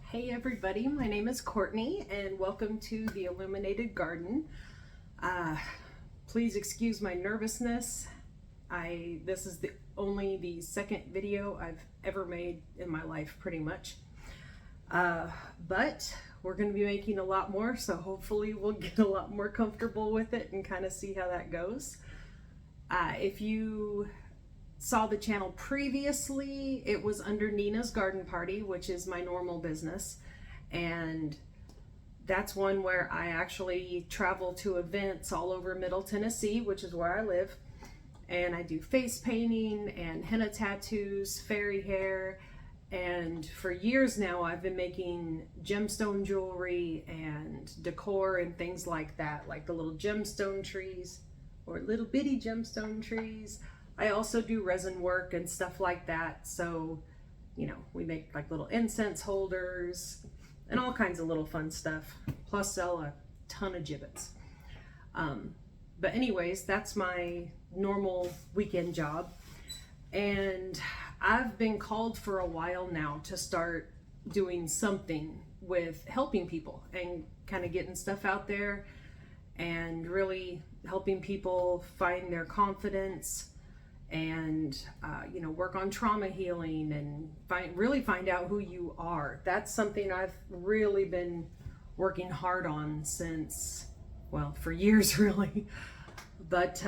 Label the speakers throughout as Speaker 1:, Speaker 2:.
Speaker 1: Hey everybody, my name is Courtney and welcome to the Illuminated Garden. Please excuse my nervousness. This is only the second video I've ever made in my life pretty much. But we're going to be making a lot more, so hopefully we'll get a lot more comfortable with it and kind of see how that goes. If you saw the channel previously, it was under Nina's Garden Party, which is my normal business, and that's one where I actually travel to events all over Middle Tennessee, which is where I live, and I do face painting and henna tattoos, fairy hair, and for years now I've been making gemstone jewelry and decor and things like that, like the little gemstone trees or little bitty gemstone trees. I also do resin work and stuff like that. So, we make like little incense holders and all kinds of little fun stuff. Plus sell a ton of gibbets. But anyways, that's my normal weekend job. And I've been called for a while now to start doing something with helping people and kind of getting stuff out there and really helping people find their confidence and work on trauma healing and really find out who you are. That's something I've really been working hard on since, well, for years really. But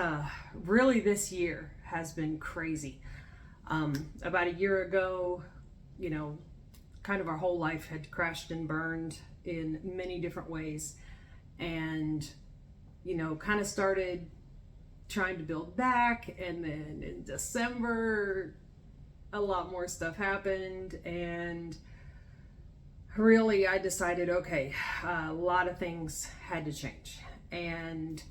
Speaker 1: really this year has been crazy. About a year ago, kind of our whole life had crashed and burned in many different ways, and kind of started trying to build back, and then in December a lot more stuff happened, and really I decided, okay, a lot of things had to change, and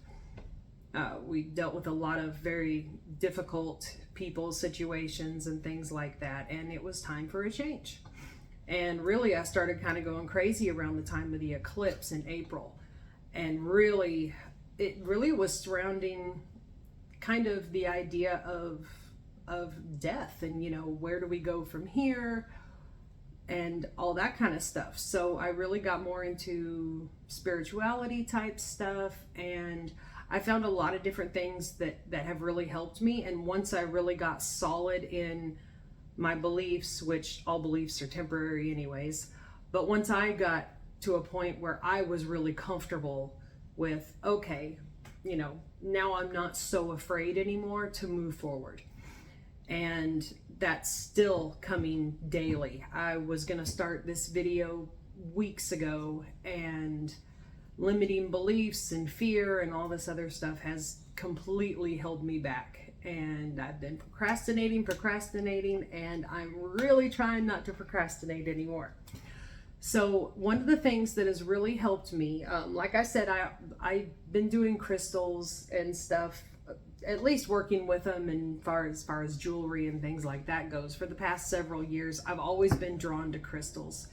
Speaker 1: we dealt with a lot of very difficult people, situations and things like that, and it was time for a change. And really I started kind of going crazy around the time of the eclipse in April, and it really was surrounding kind of the idea of death and where do we go from here and all that kind of stuff. So I really got more into spirituality type stuff, and I found a lot of different things that have really helped me. And once I really got solid in my beliefs, which all beliefs are temporary anyways, but once I got to a point where I was really comfortable with, okay, now I'm not so afraid anymore to move forward. And that's still coming daily. I was gonna start this video weeks ago, and limiting beliefs and fear and all this other stuff has completely held me back. And I've been procrastinating, and I'm really trying not to procrastinate anymore. So one of the things that has really helped me, like I said, I've been doing crystals and stuff, at least working with them, and as far as jewelry and things like that goes, for the past several years. I've always been drawn to crystals.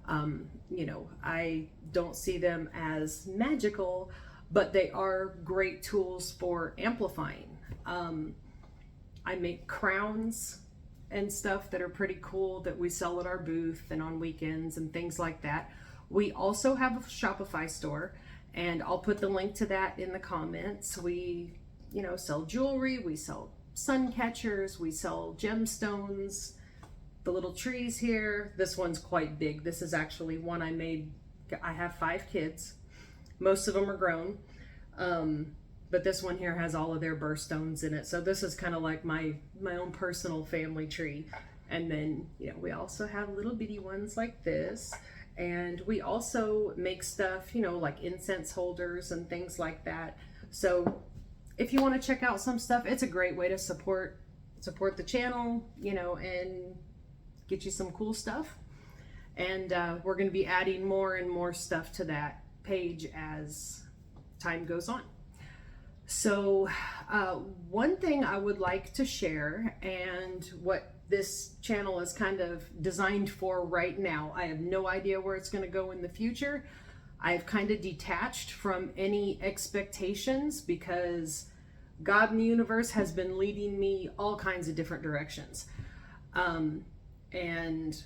Speaker 1: I don't see them as magical, but they are great tools for amplifying. I make crowns and stuff that are pretty cool that we sell at our booth and on weekends and things like that. We also have a Shopify store, and I'll put the link to that in the comments. We, sell jewelry, we sell sun catchers, we sell gemstones, the little trees here. This one's quite big. This is actually one I made. I have 5 kids. Most of them are grown. But this one here has all of their birthstones in it. So this is kind of like my own personal family tree. And then, we also have little bitty ones like this. And we also make stuff, like incense holders and things like that. So if you want to check out some stuff, it's a great way to support the channel, and get you some cool stuff. And we're going to be adding more and more stuff to that page as time goes on. So one thing I would like to share, and what this channel is kind of designed for right now, I have no idea where it's going to go in the future. I've kind of detached from any expectations because God in the universe has been leading me all kinds of different directions. And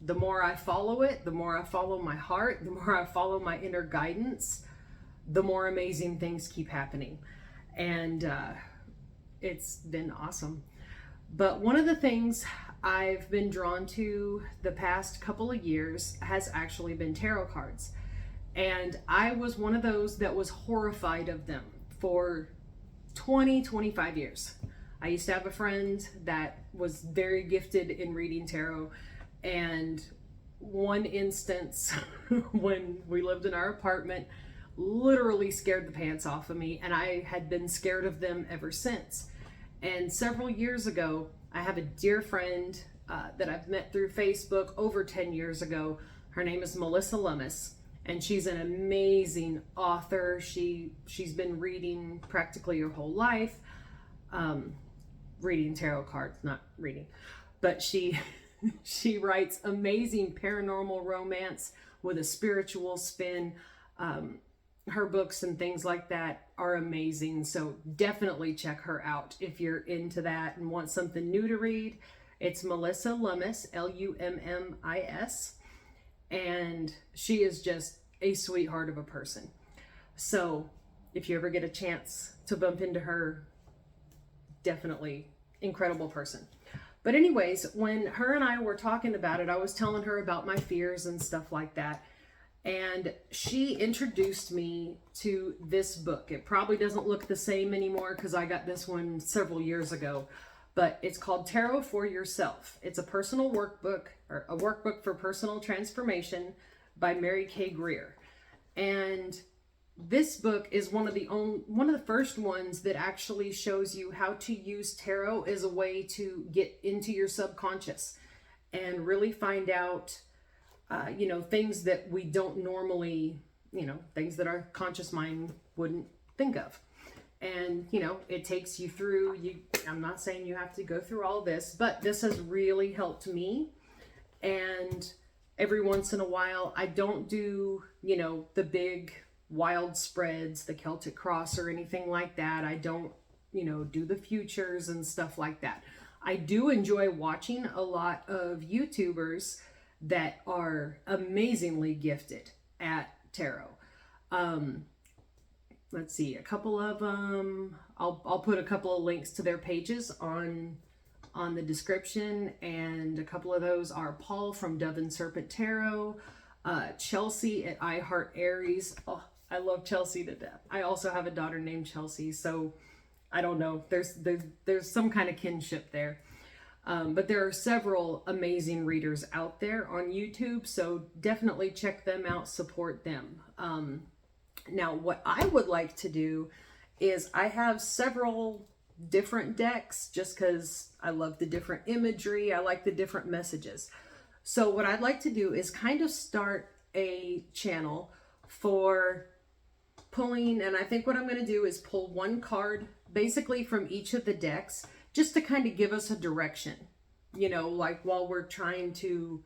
Speaker 1: the more I follow it, the more I follow my heart, the more I follow my inner guidance, the more amazing things keep happening. And it's been awesome. But one of the things I've been drawn to the past couple of years has actually been tarot cards. And I was one of those that was horrified of them for 25 years. I used to have a friend that was very gifted in reading tarot, and one instance when we lived in our apartment literally scared the pants off of me, and I had been scared of them ever since. And several years ago, I have a dear friend that I've met through Facebook over 10 years ago. Her name is Melissa Lummis, and she's an amazing author. She's been reading practically her whole life. Reading tarot cards, not reading, but she writes amazing paranormal romance with a spiritual spin. Her books and things like that are amazing, so definitely check her out if you're into that and want something new to read. It's Melissa Lummis, Lummis, and she is just a sweetheart of a person. So if you ever get a chance to bump into her, definitely incredible person. But anyways, when her and I were talking about it, I was telling her about my fears and stuff like that. And she introduced me to this book. It probably doesn't look the same anymore because I got this one several years ago, but it's called Tarot for Yourself. It's a personal workbook, or a workbook for personal transformation by Mary K. Greer. And this book is one of the first ones that actually shows you how to use tarot as a way to get into your subconscious and really find out, things that we don't normally, things that our conscious mind wouldn't think of. And, it takes you through, I'm not saying you have to go through all this, but this has really helped me. And every once in a while, I don't do, the big wild spreads, the Celtic cross or anything like that. I don't, do the futures and stuff like that. I do enjoy watching a lot of YouTubers that are amazingly gifted at tarot. Let's see, a couple of them, I'll put a couple of links to their pages on the description, and a couple of those are Paul from Dove and Serpent Tarot, Chelsea at I Heart Aries. Oh, I love Chelsea to death. I also have a daughter named Chelsea, so I don't know, there's some kind of kinship there. But there are several amazing readers out there on YouTube, so definitely check them out, support them. Now, what I would like to do is I have several different decks just because I love the different imagery. I like the different messages. So what I'd like to do is kind of start a channel for pulling, and I think what I'm going to do is pull one card basically from each of the decks just to kind of give us a direction, like while we're trying to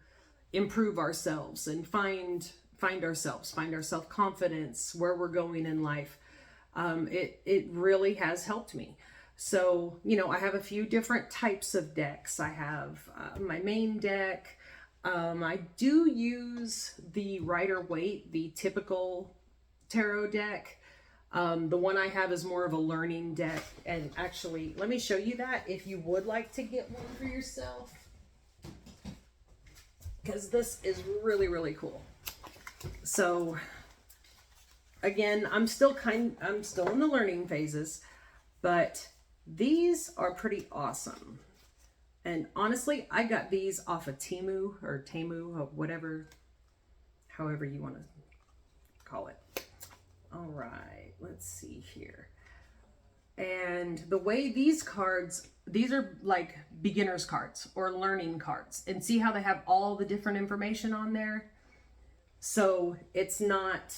Speaker 1: improve ourselves and find our self-confidence, where we're going in life. It really has helped me. So, I have a few different types of decks. I have my main deck. I do use the Rider-Waite, the typical tarot deck. The one I have is more of a learning deck. And actually, let me show you that if you would like to get one for yourself, because this is really, really cool. So again, I'm still in the learning phases, but these are pretty awesome. And honestly, I got these off of Temu or whatever, however you want to call it. All right, let's see here. And the way these are like beginner's cards or learning cards, and see how they have all the different information on there. So it's not,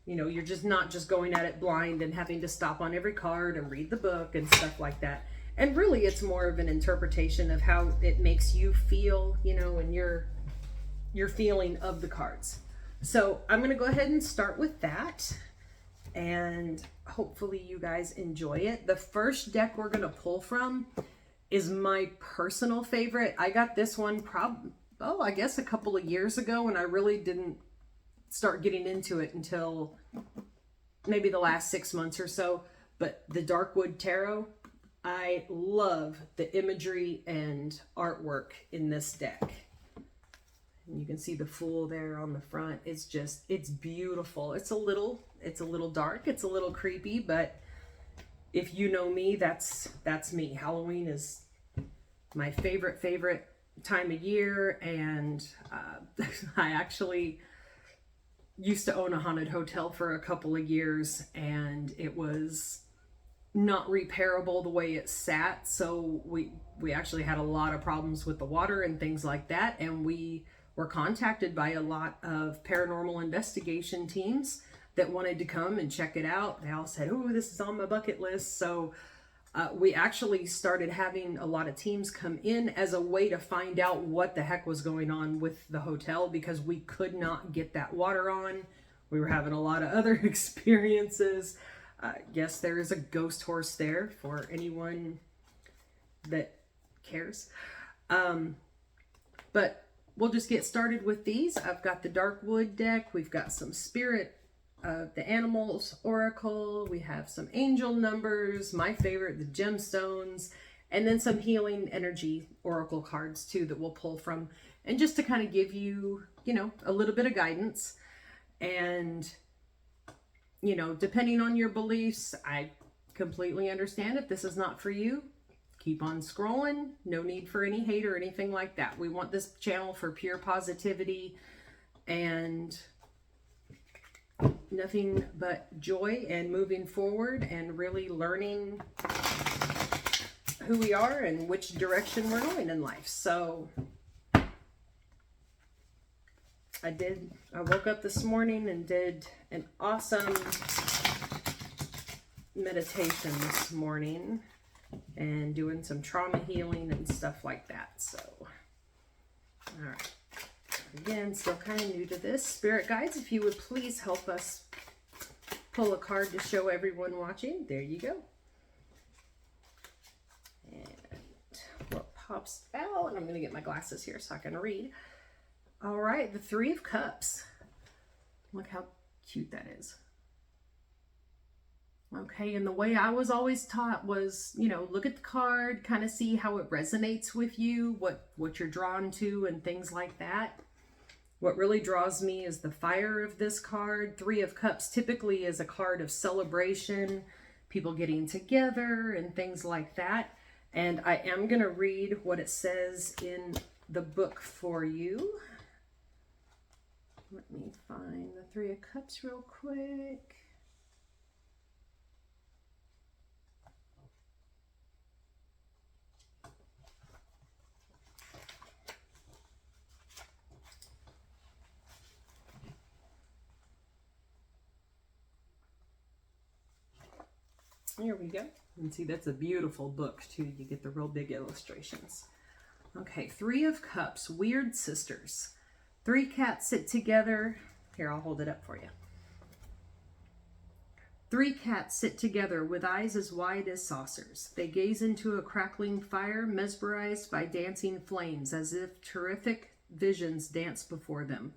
Speaker 1: you're just not just going at it blind and having to stop on every card and read the book and stuff like that. And really, it's more of an interpretation of how it makes you feel, and your feeling of the cards. So I'm going to go ahead and start with that, and hopefully you guys enjoy it. The first deck we're going to pull from is my personal favorite. I got this one I guess a couple of years ago, and I really didn't start getting into it until maybe the last 6 months or so. But the Darkwood Tarot, I love the imagery and artwork in this deck. And you can see the Fool there on the front. It's beautiful. It's a little dark, it's a little creepy, but if you know me, that's me. Halloween is my favorite time of year, and I actually used to own a haunted hotel for a couple of years, and it was not repairable the way it sat, so we actually had a lot of problems with the water and things like that, and we were contacted by a lot of paranormal investigation teams that wanted to come and check it out. They all said, oh, this is on my bucket list. So we actually started having a lot of teams come in as a way to find out what the heck was going on with the hotel, because we could not get that water on. We were having a lot of other experiences. Yes, there is a ghost horse there for anyone that cares. But we'll just get started with these. I've got the Darkwood deck. We've got some spirit, the animals oracle. We have some angel numbers, my favorite, the gemstones, and then some healing energy oracle cards too that we'll pull from, and just to kind of give you, a little bit of guidance. And depending on your beliefs, I completely understand if this is not for you. Keep on scrolling. No need for any hate or anything like that. We want this channel for pure positivity and nothing but joy and moving forward and really learning who we are and which direction we're going in life. So I woke up this morning and did an awesome meditation this morning and doing some trauma healing and stuff like that. So, all right. Again, still kind of new to this. Spirit guides, if you would please help us pull a card to show everyone watching. There you go. And what pops out, and I'm going to get my glasses here so I can read. All right, the Three of Cups. Look how cute that is. Okay, and the way I was always taught was, look at the card, kind of see how it resonates with you, what you're drawn to and things like that. What really draws me is the fire of this card. Three of Cups typically is a card of celebration, people getting together and things like that. And I am going to read what it says in the book for you. Let me find the Three of Cups real quick. Here we go. And see, that's a beautiful book too. You get the real big illustrations. Okay, Three of Cups, weird sisters. Three cats sit together. Here, I'll hold it up for you. Three cats sit together with eyes as wide as saucers. They gaze into a crackling fire, mesmerized by dancing flames, as if terrific visions dance before them.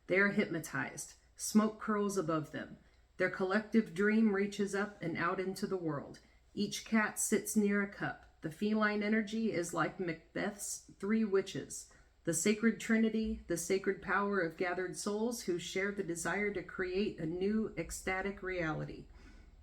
Speaker 1: They are hypnotized. Smoke curls above them. Their collective dream reaches up and out into the world. Each cat sits near a cup. The feline energy is like Macbeth's three witches, the sacred trinity, the sacred power of gathered souls who share the desire to create a new ecstatic reality.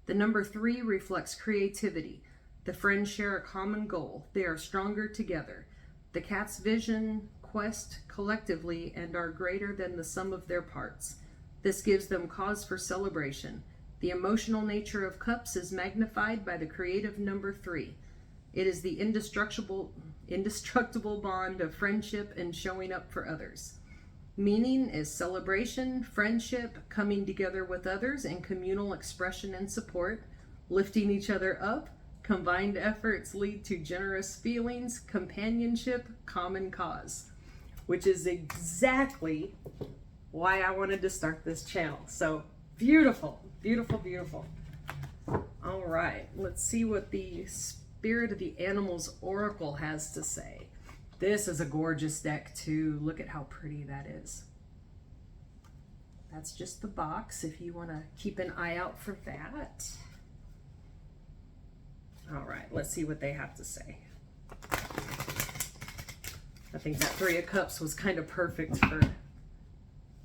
Speaker 1: The number 3 reflects creativity. The friends share a common goal. They are stronger together. The cat's vision, quest collectively, and are greater than the sum of their parts. This gives them cause for celebration. The emotional nature of cups is magnified by the creative number 3. It is the indestructible bond of friendship and showing up for others. Meaning is celebration, friendship, coming together with others, and communal expression and support, lifting each other up. Combined efforts lead to generous feelings, companionship, common cause, which is exactly why I wanted to start this channel. So beautiful, beautiful, beautiful. All right, let's see what the Spirit of the Animals Oracle has to say. This is a gorgeous deck too. Look at how pretty that is. That's just the box if you want to keep an eye out for that. All right, let's see what they have to say. I think that Three of Cups was kind of perfect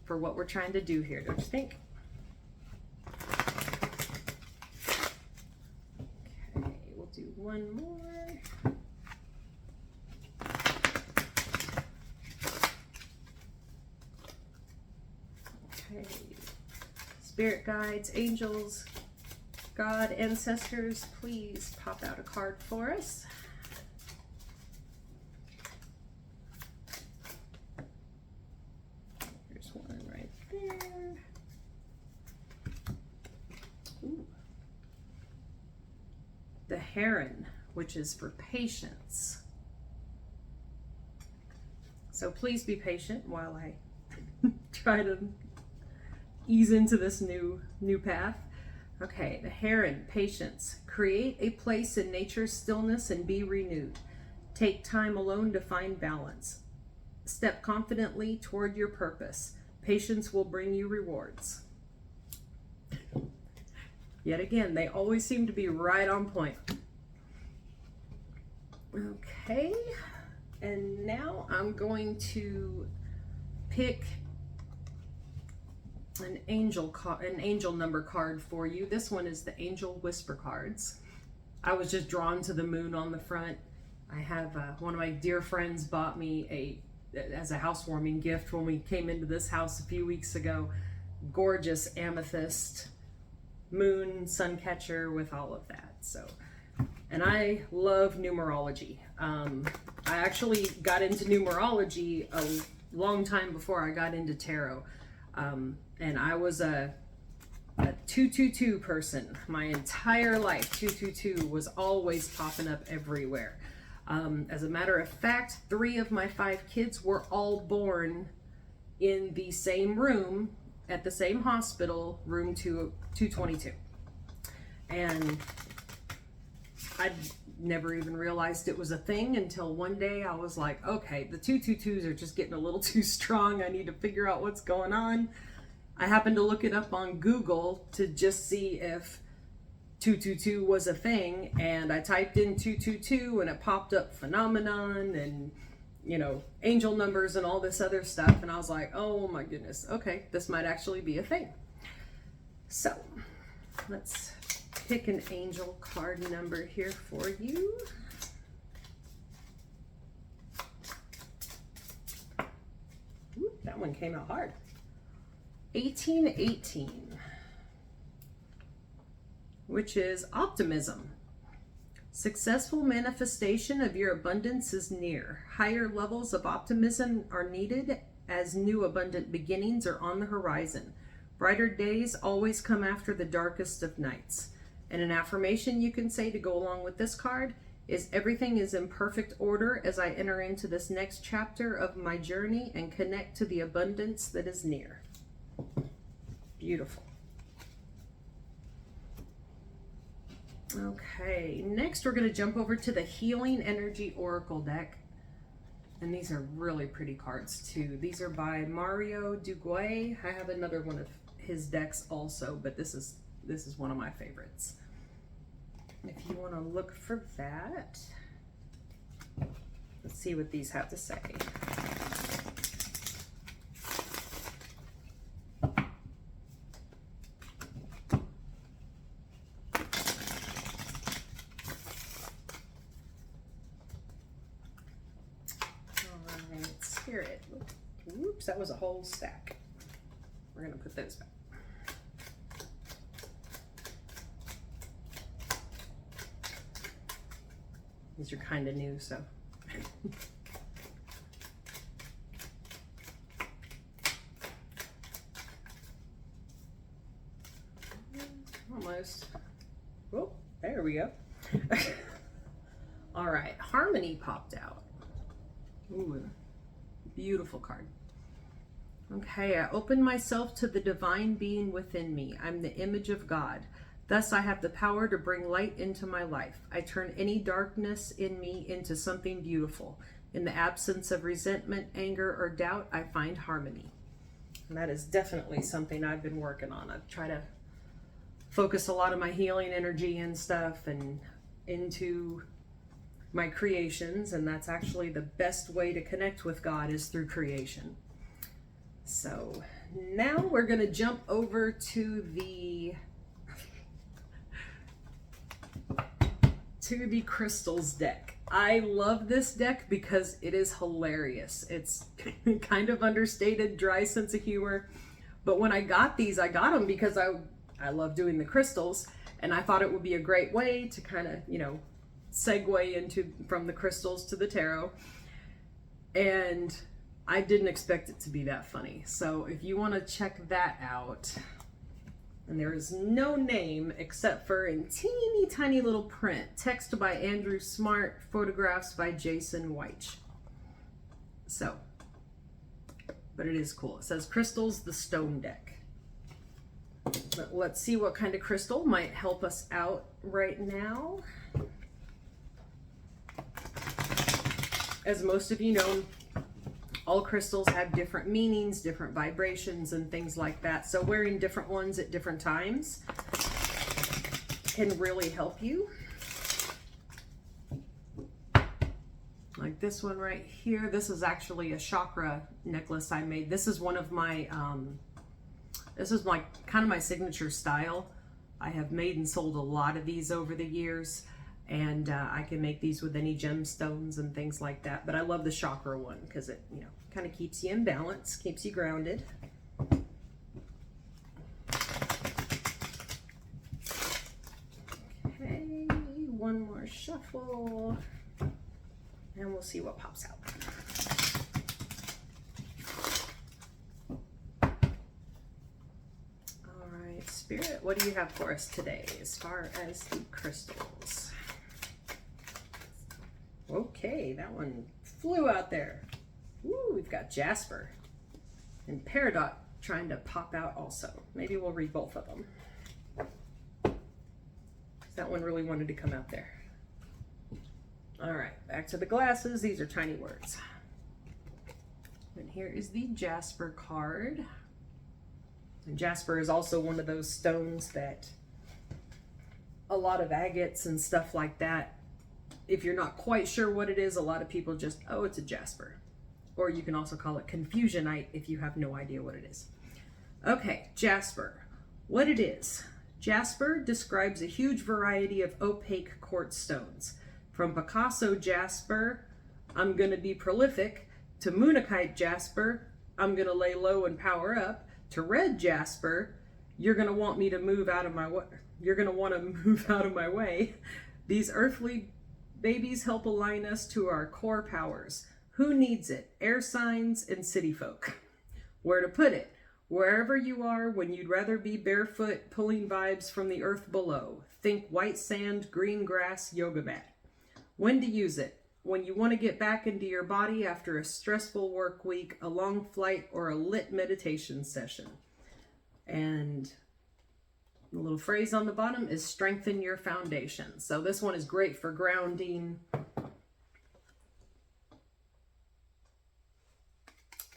Speaker 1: for what we're trying to do here, don't you think? Okay, we'll do one more. Okay, spirit guides, angels, God, ancestors, please pop out a card for us. Here's one right there. Ooh. The Heron, which is for patience. So please be patient while I try to ease into this new path. Okay, the Heron, patience. Create a place in nature's stillness and be renewed. Take time alone to find balance. Step confidently toward your purpose. Patience will bring you rewards. Yet again, they always seem to be right on point. Okay, and now I'm going to pick an angel number card for you. This one is the Angel Whisper cards. I was just drawn to the moon on the front. I have one of my dear friends bought me as a housewarming gift when we came into this house a few weeks ago. Gorgeous amethyst moon sun catcher with all of that. So, and I love numerology. I actually got into numerology a long time before I got into tarot. And I was a 222 person my entire life. 222 was always popping up everywhere. As a matter of fact, 3 of my 5 kids were all born in the same room at the same hospital, room 222. And I never even realized it was a thing until one day I was like, okay, the 222s are just getting a little too strong. I need to figure out what's going on. I happened to look it up on Google to just see if 222 was a thing, and I typed in 222 and it popped up phenomenon and, you know, angel numbers and all this other stuff, and I was like, oh my goodness, okay, this might actually be a thing. So let's pick an angel card number here for you. Ooh, that one came out hard. 1818, which is optimism. Successful manifestation of your abundance is near. Higher levels of optimism are needed as new abundant beginnings are on the horizon. Brighter days always come after the darkest of nights. And an affirmation you can say to go along with this card is, everything is in perfect order as I enter into this next chapter of my journey and connect to the abundance that is near. Beautiful. Okay, next we're going to jump over to the Healing Energy Oracle deck. And these are really pretty cards too. These are by Mario Duguay. I have another one of his decks also, but this is one of my favorites. If you want to look for that, let's see what these have to say. Spirit. Oops, that was a whole stack. We're going to put those back. These are kind of new, so. Almost. Oh, there we go. All right, Harmony popped out. Ooh. Beautiful card. Okay, I open myself to the divine being within me. I'm the image of God. Thus, I have the power to bring light into my life. I turn any darkness in me into something beautiful. In the absence of resentment, anger, or doubt, I find harmony. And that is definitely something I've been working on. I've tried to focus a lot of my healing energy and stuff and into my creations, and that's actually the best way to connect with God is through creation. So now we're going to jump over to the crystals deck. I love this deck because it is hilarious. It's kind of understated, dry sense of humor. But when I got these, I got them because I love doing the crystals, and I thought it would be a great way to kind of, you know, segue into from the crystals to the tarot. And I didn't expect it to be that funny. So if you want to check that out, and there is no name except for in teeny tiny little print. Text by Andrew Smart, photographs by Jason Weich. So, but it is cool. It says Crystals, the Stone Deck. But let's see what kind of crystal might help us out right now. As most of you know, all crystals have different meanings, different vibrations, and things like that. So wearing different ones at different times can really help you. Like this one right here. This is actually a chakra necklace I made. This is one of my, this is my kind of my signature style. I have made and sold a lot of these over the years. And I can make these with any gemstones and things like that. But I love the chakra one because it, you know, kind of keeps you in balance, keeps you grounded. Okay, one more shuffle. And we'll see what pops out. All right, Spirit, what do you have for us today as far as the crystals? Okay, that one flew out there. Ooh, we've got Jasper and Peridot trying to pop out also. Maybe we'll read both of them. That one really wanted to come out there. All right, back to the glasses. These are tiny words. And here is the Jasper card. And Jasper is also one of those stones that a lot of agates and stuff like that, if you're not quite sure what it is, a lot of people just, oh, it's a jasper. Or you can also call it confusionite if you have no idea what it is. Okay, jasper. What it is. Jasper describes a huge variety of opaque quartz stones. From Picasso jasper, I'm going to be prolific, to Moonakite jasper, I'm going to lay low and power up, to red jasper, you're going to want me to move out of my way. You're going to want to move out of my way. These earthly babies help align us to our core powers. Who needs it? Air signs and city folk. Where to put it? Wherever you are when you'd rather be barefoot, pulling vibes from the earth below. Think white sand, green grass, yoga mat. When to use it? When you want to get back into your body after a stressful work week, a long flight, or a lit meditation session. And the little phrase on the bottom is strengthen your foundation. So this one is great for grounding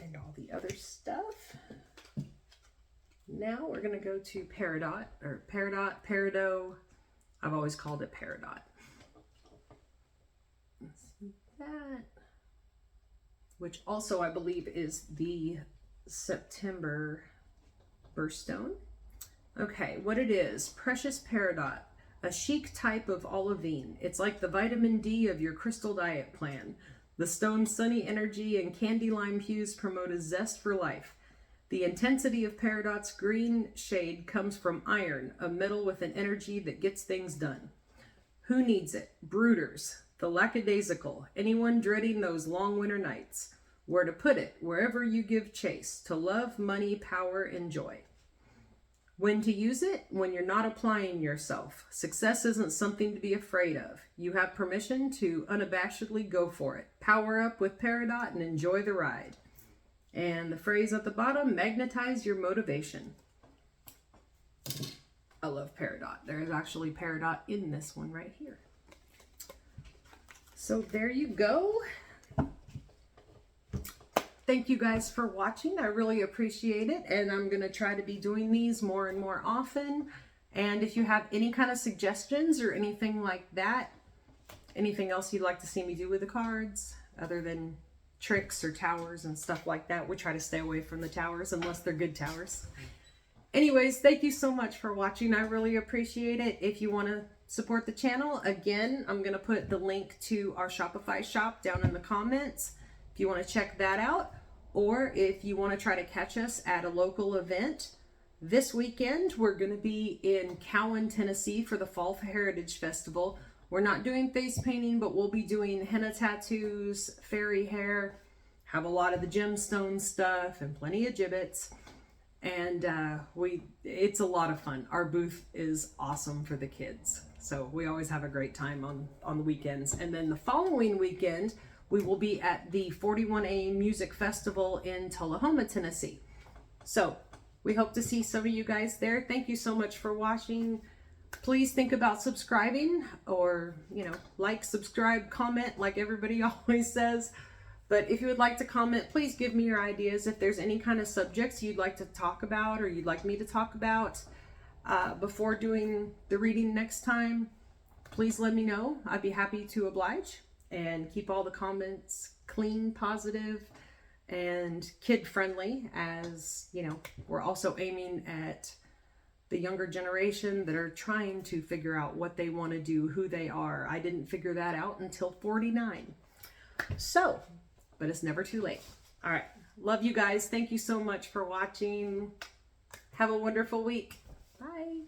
Speaker 1: and all the other stuff. Now we're going to go to Peridot, or Peridot. I've always called it Peridot. Let's see that. Which also I believe is the September birthstone. Okay, what it is, precious peridot, a chic type of olivine. It's like the vitamin D of your crystal diet plan. The stone's sunny energy and candy lime hues promote a zest for life. The intensity of peridot's green shade comes from iron, a metal with an energy that gets things done. Who needs it? Brooders, the lackadaisical, anyone dreading those long winter nights. Where to put it? Wherever you give chase, to love, money, power, and joy. When to use it? When you're not applying yourself. Success isn't something to be afraid of. You have permission to unabashedly go for it. Power up with Peridot and enjoy the ride. And the phrase at the bottom, magnetize your motivation. I love Peridot. There is actually Peridot in this one right here. So there you go. thank you guys for watching. I really appreciate it, and I'm going to try to be doing these more and more often. And if you have any kind of suggestions or anything like that, anything else you'd like to see me do with the cards, other than tricks or towers and stuff like that, we try to stay away from the towers unless they're good towers. Anyways, thank you so much for watching. I really appreciate it. If you want to support the channel, again, I'm going to put the link to our Shopify shop down in the comments if you want to check that out, or if you want to try to catch us at a local event. This weekend, we're going to be in Cowan, Tennessee for the Fall Heritage Festival. We're not doing face painting, but we'll be doing henna tattoos, fairy hair, have a lot of the gemstone stuff, and plenty of gibbets. And it's a lot of fun. Our booth is awesome for the kids. So we always have a great time on the weekends. And then the following weekend, we will be at the 41A Music Festival in Tullahoma, Tennessee. So we hope to see some of you guys there. Thank you so much for watching. Please think about subscribing, or, like, subscribe, comment, like everybody always says. But if you would like to comment, please give me your ideas. If there's any kind of subjects you'd like to talk about or you'd like me to talk about before doing the reading next time, please let me know. I'd be happy to oblige, and keep all the comments clean, positive, and kid-friendly, as, we're also aiming at the younger generation that are trying to figure out what they want to do, who they are. I didn't figure that out until 49. So, but it's never too late. All right. Love you guys. Thank you so much for watching. Have a wonderful week. Bye.